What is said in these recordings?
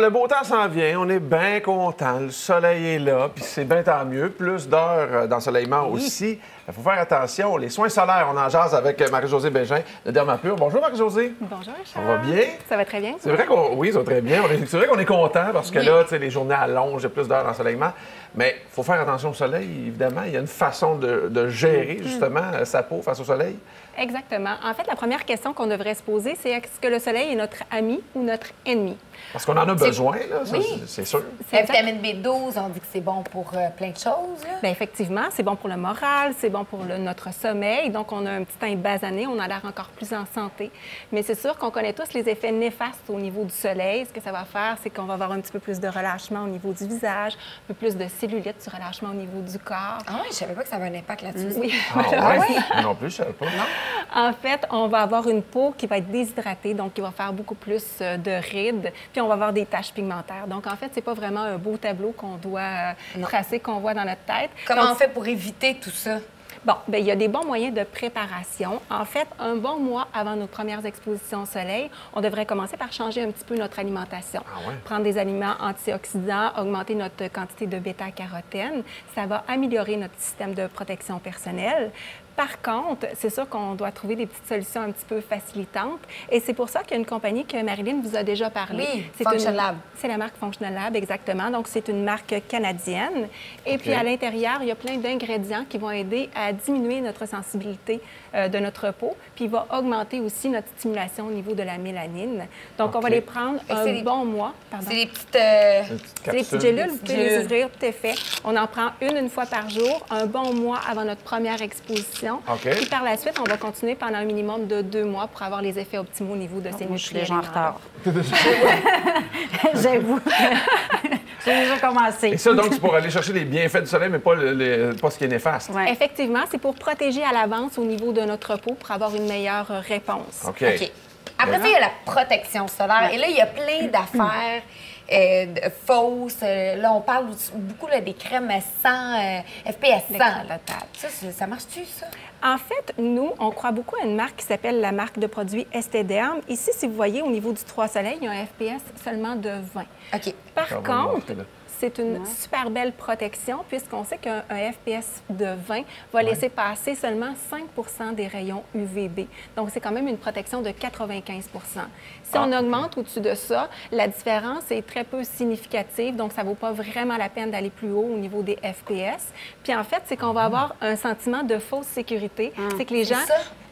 Le beau temps s'en vient, on est bien content, le soleil est là, puis c'est bien tant mieux. Plus d'heures d'ensoleillement aussi. Il faut faire attention. Les soins solaires, on en jase avec Marie-Josée Bégin de Dermapur. Bonjour Marie-Josée. Bonjour Richard. Ça va bien? Ça va très bien. C'est vrai qu'on... Oui, ça va très bien. C'est vrai qu'on est content parce que là, tu sais, les journées allongent, il y a plus d'heures d'ensoleillement. Mais il faut faire attention au soleil, évidemment. Il y a une façon de gérer, justement, sa peau face au soleil. Exactement. En fait, la première question qu'on devrait se poser, c'est est-ce que le soleil est notre ami ou notre ennemi? Parce qu'on en a besoin, là, ça, oui. c'est sûr. La vitamine B12, on dit que c'est bon pour plein de choses. Là. Bien, effectivement, c'est bon pour le moral, c'est bon pour notre sommeil. Donc, on a un petit teint basané, on a l'air encore plus en santé. Mais c'est sûr qu'on connaît tous les effets néfastes au niveau du soleil. Ce que ça va faire, c'est qu'on va avoir un petit peu plus de relâchement au niveau du visage, un peu plus de cellulite, du relâchement au niveau du corps. Ah oui, je savais pas que ça avait un impact là-dessus. Oui. Ah ouais? Non plus, je savais pas. Non? En fait, on va avoir une peau qui va être déshydratée, donc qui va faire beaucoup plus de rides, puis on va avoir des taches pigmentaires. Donc, en fait, c'est pas vraiment un beau tableau qu'on doit tracer, qu'on voit dans notre tête. Comment donc, on fait pour éviter tout ça? Bon, bien, il y a des bons moyens de préparation. En fait, un bon mois avant nos premières expositions au soleil, on devrait commencer par changer un petit peu notre alimentation. Ah ouais? Prendre des aliments antioxydants, augmenter notre quantité de bêta-carotène. Ça va améliorer notre système de protection personnelle. Par contre, c'est sûr qu'on doit trouver des petites solutions un petit peu facilitantes. Et c'est pour ça qu'il y a une compagnie que Marilyn vous a déjà parlé. Oui, Function Lab. C'est la marque Functional Lab, exactement. Donc, c'est une marque canadienne. Et puis, à l'intérieur, il y a plein d'ingrédients qui vont aider à diminuer notre sensibilité de notre peau. Puis, il va augmenter aussi notre stimulation au niveau de la mélanine. Donc, on va les prendre un bon mois. C'est des petites gélules, vous pouvez les ouvrir, tout est fait. On en prend une fois par jour, un bon mois avant notre première exposition. Puis par la suite, on va continuer pendant un minimum de 2 mois pour avoir les effets optimaux au niveau de ces nutriments. Je suis déjà en retard. J'avoue. J'ai déjà commencé. Et ça, donc, c'est pour aller chercher les bienfaits du soleil, mais pas ce qui est néfaste. Ouais. Effectivement, c'est pour protéger à l'avance au niveau de notre peau pour avoir une meilleure réponse. OK. Après ça, il y a la protection solaire. Et là, il y a plein d'affaires fausses. Là, on parle beaucoup là, des crèmes à 100, FPS 100. Ça marche-tu, ça? En fait, nous, on croit beaucoup à une marque qui s'appelle la marque de produits Esthederm. Ici, si vous voyez, au niveau du 3 soleil, il y a un FPS seulement de 20. OK. Par contre, c'est une super belle protection puisqu'on sait qu'un FPS de 20 va laisser passer seulement 5 des rayons UVB. Donc, c'est quand même une protection de 95 Si on augmente au-dessus de ça, la différence est très peu significative. Donc, ça ne vaut pas vraiment la peine d'aller plus haut au niveau des FPS. Puis, en fait, c'est qu'on va avoir un sentiment de fausse sécurité. C'est que les gens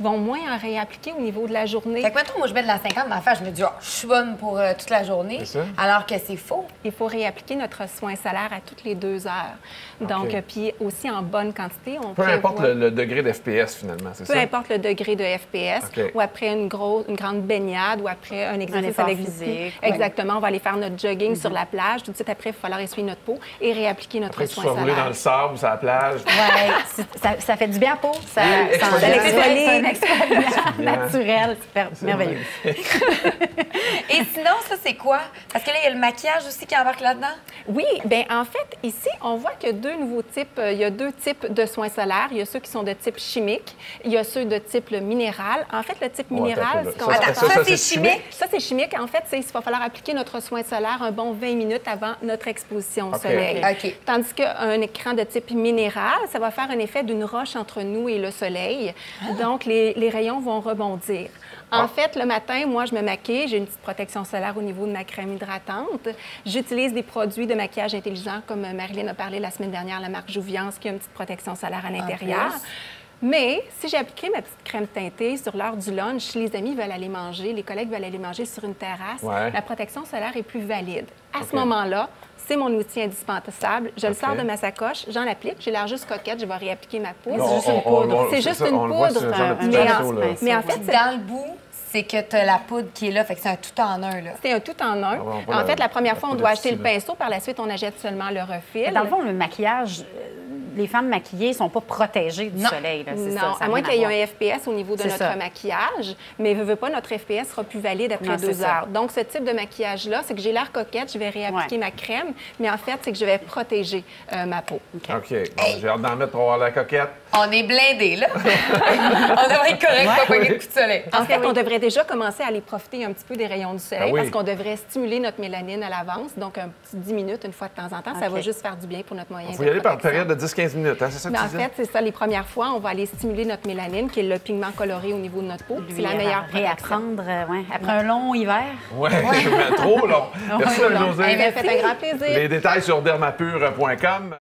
vont moins en réappliquer au niveau de la journée. Fait que maintenant, moi, je mets de la 50 dans ma face, je me dis, oh, je suis bonne pour toute la journée, alors que c'est faux. Il faut réappliquer notre soin solaire à toutes les 2 heures. Donc, puis aussi en bonne quantité. Peu importe le degré d'FPS, finalement, c'est ça? Peu importe le degré de FPS, ou après une grande baignade, ou après un exercice avec physique. Exactement, on va aller faire notre jogging sur la plage. Tout de suite après, il va falloir essuyer notre peau et réappliquer notre soin solaire. Rouler dans le sable, sur la plage. Oui, ça fait du bien à la peau. Ça exfolie. un exfoliant naturel. C'est merveilleux. Et sinon, ça, c'est quoi? Parce que là, il y a le maquillage aussi qui embarque là-dedans? Oui, bien en fait, ici, on voit qu'il y a 2 nouveaux types. Il y a 2 types de soins solaires. Il y a ceux qui sont de type chimique. Il y a ceux de type minéral. En fait, le type minéral, c'est qu'on ça, c'est chimique? Ça, c'est chimique. En fait, il va falloir appliquer notre soin solaire un bon 20 minutes avant notre exposition au soleil. Tandis qu'un écran de type minéral, ça va faire un effet d'une roche entre nous et le soleil. Donc, les rayons vont rebondir. En fait, le matin, moi, je me maquille. J'ai une petite protection solaire au niveau de ma crème hydratante. J'utilise des produits de maquillage intelligent, comme Marilyn a parlé la semaine dernière, la marque Jouviance, qui a une petite protection solaire à l'intérieur. Mais si j'ai appliqué ma petite crème teintée sur l'heure du lunch, si les amis veulent aller manger, les collègues veulent aller manger sur une terrasse, la protection solaire est plus valide. À ce moment-là, c'est mon outil indispensable. Je le sors de ma sacoche, j'en applique, j'ai l'air juste coquette, je vais réappliquer ma poudre. C'est juste une poudre. C'est juste une poudre. Mais en fait, dans le bout, c'est que tu as la poudre qui est là, fait que c'est un tout en un. C'est un tout en un. La première fois, on doit acheter le pinceau, par la suite, on achète seulement le refil. Dans le fond, le maquillage, les femmes maquillées ne sont pas protégées du soleil. Là, non, ça à moins qu'il y ait un FPS au niveau de notre maquillage, mais veut pas, notre FPS sera plus valide après 2 heures. Donc, ce type de maquillage-là, c'est que j'ai l'air coquette, je vais réappliquer ma crème, mais en fait, c'est que je vais protéger ma peau. OK. Bon, j'ai hâte d'en mettre pour avoir la coquette. On est blindés, là. On devrait être correct, pas pogner de coup de soleil. En fait, on devrait déjà commencer à aller profiter un petit peu des rayons du soleil parce qu'on devrait stimuler notre mélanine à l'avance. Donc, un petit 10 minutes, une fois de temps en temps, ça va juste faire du bien pour notre moyen de protection. Il faut y aller par période de 10-15 minutes, hein? C'est ça que tu disais? En fait, c'est ça. Les premières fois, on va aller stimuler notre mélanine, qui est le pigment coloré au niveau de notre peau. C'est la meilleure réapprendre après un long hiver. Oui, trop long. Merci, Marie-Josée. Ça fait un grand plaisir. Les détails sur dermapure.com.